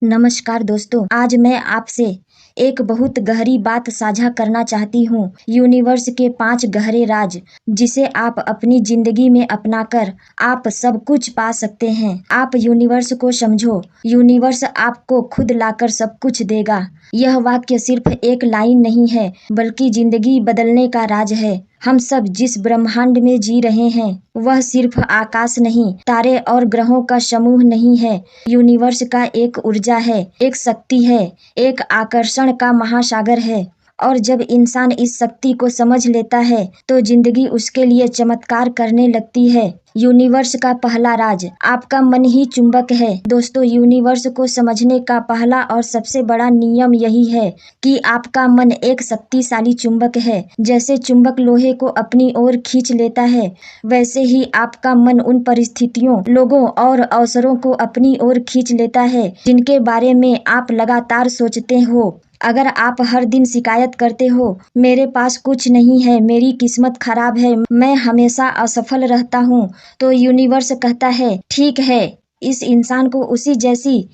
नमस्कार दोस्तों, आज मैं आपसे एक बहुत गहरी बात साझा करना चाहती हूँ। यूनिवर्स के 5 गहरे राज, जिसे आप अपनी जिंदगी में अपनाकर आप सब कुछ पा सकते हैं। आप यूनिवर्स को समझो, यूनिवर्स आपको खुद लाकर सब कुछ देगा। यह वाक्य सिर्फ एक लाइन नहीं है, बल्कि जिंदगी बदलने का राज है। हम सब जिस ब्रह्मांड में जी रहे हैं, वह सिर्फ आकाश नहीं, तारे और ग्रहों का समूह नहीं है। यूनिवर्स का एक ऊर्जा है, एक शक्ति है, एक आकर्षण का महासागर है। और जब इंसान इस शक्ति को समझ लेता है, तो जिंदगी उसके लिए चमत्कार करने लगती है। यूनिवर्स का पहला राज, आपका मन ही चुंबक है। दोस्तों, यूनिवर्स को समझने का पहला और सबसे बड़ा नियम यही है कि आपका मन एक शक्तिशाली चुंबक है। जैसे चुंबक लोहे को अपनी ओर खींच लेता है, वैसे ही आपका मन उन परिस्थितियों, लोगों और अवसरों को अपनी ओर खींच लेता है जिनके बारे में आप लगातार सोचते हो। अगर आप हर दिन शिकायत करते हो, मेरे पास कुछ नहीं है, मेरी किस्मत खराब है, मैं हमेशा असफल रहता हूँ, तो यूनिवर्स कहता है, ठीक है, इस इंसान को उसी जैसी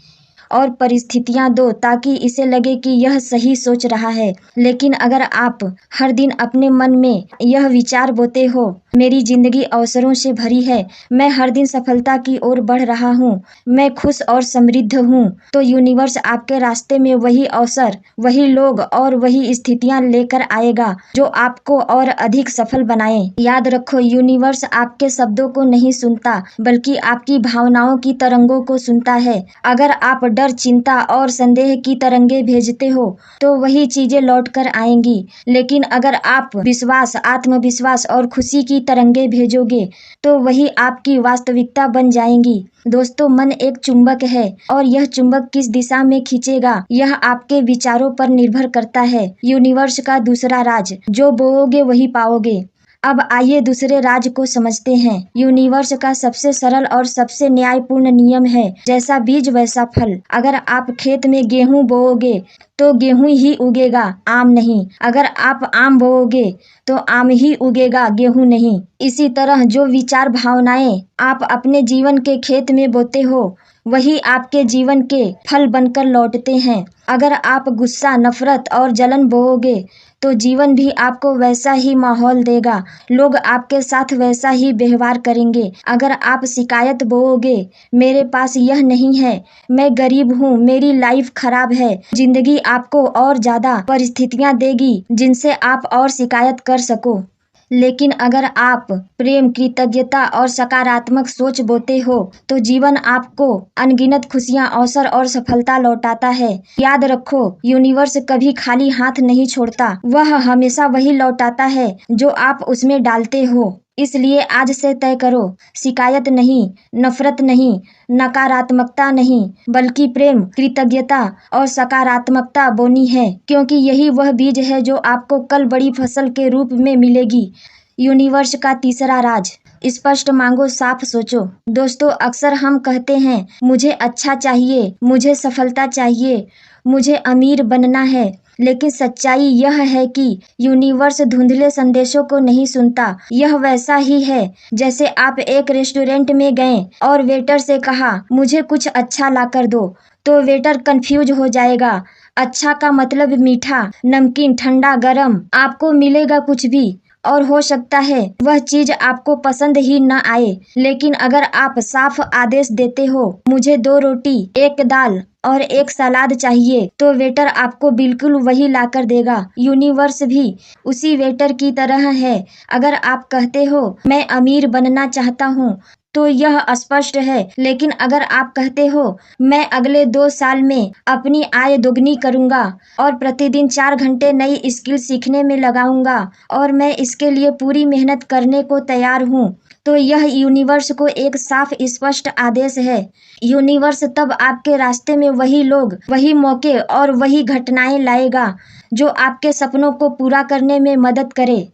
और परिस्थितियां दो ताकि इसे लगे कि यह सही सोच रहा है। लेकिन अगर आप हर दिन अपने मन में यह विचार बोते हो, मेरी जिंदगी अवसरों से भरी है, मैं हर दिन सफलता की ओर बढ़ रहा हूँ, मैं खुश और समृद्ध हूँ, तो यूनिवर्स आपके रास्ते में वही अवसर, वही लोग और वही स्थितियां लेकर आएगा जो आपको और अधिक सफल बनाए। याद रखो, यूनिवर्स आपके शब्दों को नहीं सुनता, बल्कि आपकी भावनाओं की तरंगों को सुनता है। अगर आप डर, चिंता और संदेह की तरंगे भेजते हो, तो वही चीजें लौट कर आएंगी। लेकिन अगर आप विश्वास, आत्मविश्वास और खुशी की तरंगे भेजोगे, तो वही आपकी वास्तविकता बन जाएंगी। दोस्तों, मन एक चुंबक है और यह चुंबक किस दिशा में खींचेगा, यह आपके विचारों पर निर्भर करता है। यूनिवर्स का दूसरा राज, जो बोओगे वही पाओगे। अब आइए दूसरे राज को समझते हैं। यूनिवर्स का सबसे सरल और सबसे न्यायपूर्ण नियम है, जैसा बीज वैसा फल। अगर आप खेत में गेहूं बोओगे, तो गेहूं ही उगेगा, आम नहीं। अगर आप आम बोओगे, तो आम ही उगेगा, गेहूं नहीं। इसी तरह जो विचार, भावनाएं आप अपने जीवन के खेत में बोते हो, वही आपके जीवन के फल बनकर लौटते हैं। अगर आप गुस्सा, नफरत और जलन बोओगे, तो जीवन भी आपको वैसा ही माहौल देगा, लोग आपके साथ वैसा ही व्यवहार करेंगे। अगर आप शिकायत बोओगे, मेरे पास यह नहीं है, मैं गरीब हूँ, मेरी लाइफ खराब है, जिंदगी आपको और ज्यादा परिस्थितियां देगी जिनसे आप और शिकायत कर सको। लेकिन अगर आप प्रेम, कृतज्ञता और सकारात्मक सोच बोते हो, तो जीवन आपको अनगिनत खुशियां, अवसर और सफलता लौटाता है। याद रखो, यूनिवर्स कभी खाली हाथ नहीं छोड़ता, वह हमेशा वही लौटाता है जो आप उसमें डालते हो। इसलिए आज से तय करो, शिकायत नहीं, नफरत नहीं, नकारात्मकता नहीं, बल्कि प्रेम, कृतज्ञता और सकारात्मकता बोनी है, क्योंकि यही वह बीज है जो आपको कल बड़ी फसल के रूप में मिलेगी। यूनिवर्स का तीसरा राज, स्पष्ट मांगो, साफ सोचो। दोस्तों, अक्सर हम कहते हैं, मुझे अच्छा चाहिए, मुझे सफलता चाहिए, मुझे अमीर बनना है। लेकिन सच्चाई यह है कि यूनिवर्स धुंधले संदेशों को नहीं सुनता। यह वैसा ही है जैसे आप एक रेस्टोरेंट में गए और वेटर से कहा, मुझे कुछ अच्छा ला कर दो, तो वेटर कंफ्यूज हो जाएगा। अच्छा का मतलब मीठा, नमकीन, ठंडा, गरम, आपको मिलेगा कुछ भी, और हो सकता है वह चीज आपको पसंद ही न आए। लेकिन अगर आप साफ आदेश देते हो, मुझे 2 रोटी, 1 दाल और 1 सलाद चाहिए, तो वेटर आपको बिल्कुल वही लाकर देगा। यूनिवर्स भी उसी वेटर की तरह है। अगर आप कहते हो, मैं अमीर बनना चाहता हूँ, तो यह स्पष्ट है। लेकिन अगर आप कहते हो, मैं अगले 2 साल में अपनी आय दोगुनी करूंगा और प्रतिदिन 4 घंटे नई स्किल सीखने में लगाऊंगा और मैं इसके लिए पूरी मेहनत करने को तैयार हूँ, तो यह यूनिवर्स को एक साफ, स्पष्ट आदेश है। यूनिवर्स तब आपके रास्ते में वही लोग, वही मौके और वही घटनाएं लाएगा जो आपके सपनों को पूरा करने में मदद करे।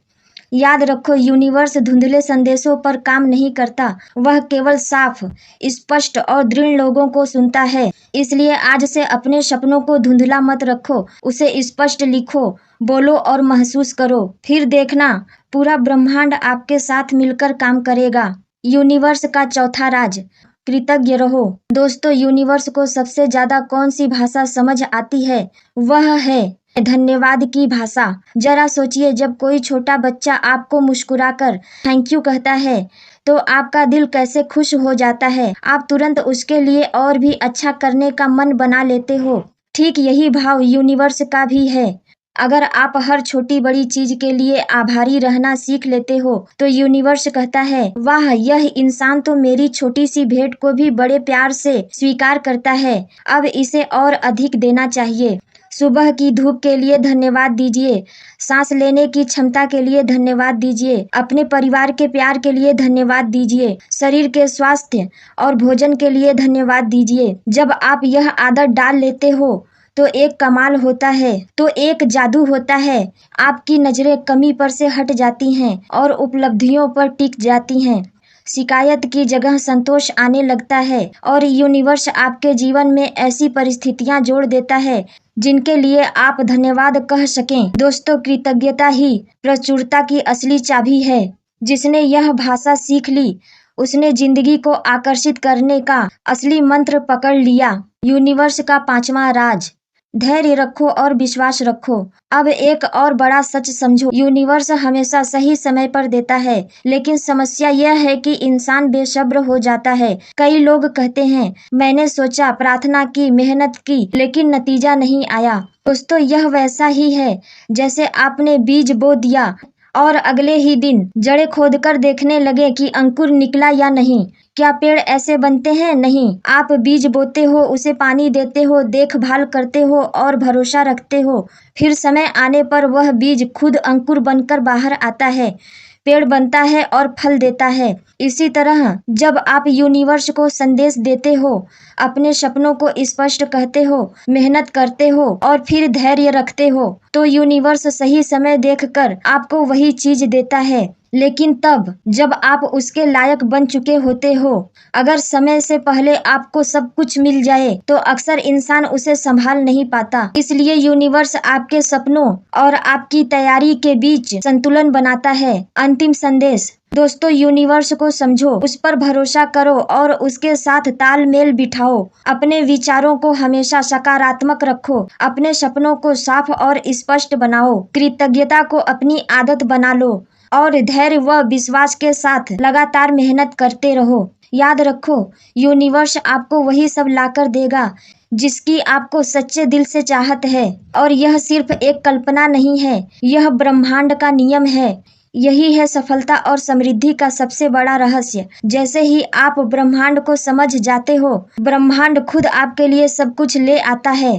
याद रखो, यूनिवर्स धुंधले संदेशों पर काम नहीं करता, वह केवल साफ, स्पष्ट और दृढ़ लोगों को सुनता है। इसलिए आज से अपने सपनों को धुंधला मत रखो, उसे स्पष्ट लिखो, बोलो और महसूस करो। फिर देखना, पूरा ब्रह्मांड आपके साथ मिलकर काम करेगा। यूनिवर्स का चौथा राज, कृतज्ञ रहो। दोस्तों, यूनिवर्स को सबसे ज्यादा कौन सी भाषा समझ आती है? वह है धन्यवाद की भाषा। जरा सोचिए, जब कोई छोटा बच्चा आपको मुस्कुराकर थैंक यू कहता है तो आपका दिल कैसे खुश हो जाता है। आप तुरंत उसके लिए और भी अच्छा करने का मन बना लेते हो। ठीक यही भाव यूनिवर्स का भी है। अगर आप हर छोटी बड़ी चीज के लिए आभारी रहना सीख लेते हो तो यूनिवर्स कहता है, वाह, यह इंसान तो मेरी छोटी सी भेंट को भी बड़े प्यार से स्वीकार करता है, अब इसे और अधिक देना चाहिए। सुबह की धूप के लिए धन्यवाद दीजिए, सांस लेने की क्षमता के लिए धन्यवाद दीजिए, अपने परिवार के प्यार के लिए धन्यवाद दीजिए, शरीर के स्वास्थ्य और भोजन के लिए धन्यवाद दीजिए। जब आप यह आदत डाल लेते हो तो एक कमाल होता है, तो एक जादू होता है। आपकी नजरें कमी पर से हट जाती हैं और उपलब्धियों पर टिक जाती हैं। शिकायत की जगह संतोष आने लगता है और यूनिवर्स आपके जीवन में ऐसी परिस्थितियां जोड़ देता है जिनके लिए आप धन्यवाद कह सकें। दोस्तों, कृतज्ञता ही प्रचुरता की असली चाबी है। जिसने यह भाषा सीख ली उसने जिंदगी को आकर्षित करने का असली मंत्र पकड़ लिया। यूनिवर्स का पांचवा राज, धैर्य रखो और विश्वास रखो। अब एक और बड़ा सच समझो, यूनिवर्स हमेशा सही समय पर देता है, लेकिन समस्या यह है कि इंसान बेसब्र हो जाता है। कई लोग कहते हैं, मैंने सोचा, प्रार्थना की, मेहनत की, लेकिन नतीजा नहीं आया। दोस्तों, यह वैसा ही है जैसे आपने बीज बो दिया और अगले ही दिन जड़ें खोदकर देखने लगे कि अंकुर निकला या नहीं। क्या पेड़ ऐसे बनते हैं? नहीं। आप बीज बोते हो, उसे पानी देते हो, देखभाल करते हो और भरोसा रखते हो। फिर समय आने पर वह बीज खुद अंकुर बनकर बाहर आता है, पेड़ बनता है और फल देता है। इसी तरह जब आप यूनिवर्स को संदेश देते हो, अपने सपनों को स्पष्ट कहते हो, मेहनत करते हो और फिर धैर्य रखते हो, तो यूनिवर्स सही समय देखकर आपको वही चीज देता है, लेकिन तब जब आप उसके लायक बन चुके होते हो। अगर समय से पहले आपको सब कुछ मिल जाए तो अक्सर इंसान उसे संभाल नहीं पाता। इसलिए यूनिवर्स आपके सपनों और आपकी तैयारी के बीच संतुलन बनाता है। अंतिम संदेश, दोस्तों, यूनिवर्स को समझो, उस पर भरोसा करो और उसके साथ तालमेल बिठाओ। अपने विचारों को हमेशा सकारात्मक रखो, अपने सपनों को साफ और स्पष्ट बनाओ, कृतज्ञता को अपनी आदत बना लो और धैर्य व विश्वास के साथ लगातार मेहनत करते रहो। याद रखो, यूनिवर्स आपको वही सब लाकर देगा जिसकी आपको सच्चे दिल से चाहत है। और यह सिर्फ एक कल्पना नहीं है, यह ब्रह्मांड का नियम है। यही है सफलता और समृद्धि का सबसे बड़ा रहस्य। जैसे ही आप ब्रह्मांड को समझ जाते हो, ब्रह्मांड खुद आपके लिए सब कुछ ले आता है।